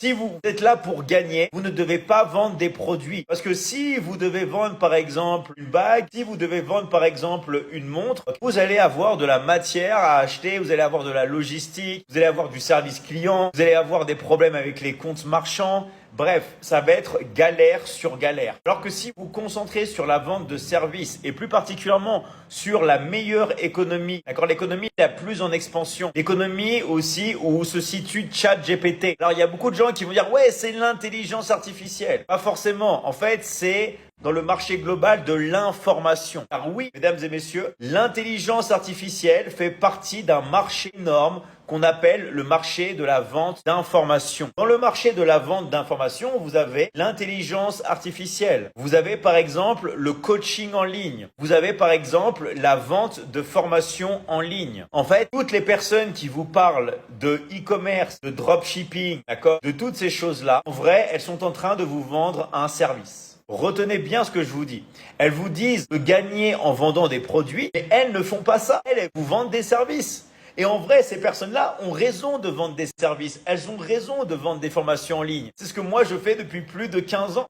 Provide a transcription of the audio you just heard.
Si vous êtes là pour gagner, vous ne devez pas vendre des produits. Parce que si vous devez vendre par exemple une bague, si vous devez vendre par exemple une montre, vous allez avoir de la matière à acheter, vous allez avoir de la logistique, vous allez avoir du service client, vous allez avoir des problèmes avec les comptes marchands. Bref, ça va être galère sur galère. Alors que si vous vous concentrez sur la vente de services et plus particulièrement sur la meilleure économie, d'accord, l'économie la plus en expansion, l'économie aussi où se situe ChatGPT. Alors il y a beaucoup de gens qui vont dire ouais, c'est l'intelligence artificielle. Pas forcément. En fait, c'est dans le marché global de l'information. Car oui, mesdames et messieurs, l'intelligence artificielle fait partie d'un marché énorme qu'on appelle le marché de la vente d'informations. Dans le marché de la vente d'informations, vous avez l'intelligence artificielle. Vous avez par exemple le coaching en ligne. Vous avez par exemple la vente de formations en ligne. En fait, toutes les personnes qui vous parlent de e-commerce, de dropshipping, d'accord, de toutes ces choses-là, en vrai, elles sont en train de vous vendre un service. Retenez bien ce que je vous dis. Elles vous disent de gagner en vendant des produits, mais elles ne font pas ça. Elles vous vendent des services. Et en vrai, ces personnes-là ont raison de vendre des services. Elles ont raison de vendre des formations en ligne. C'est ce que moi, je fais depuis plus de 15 ans.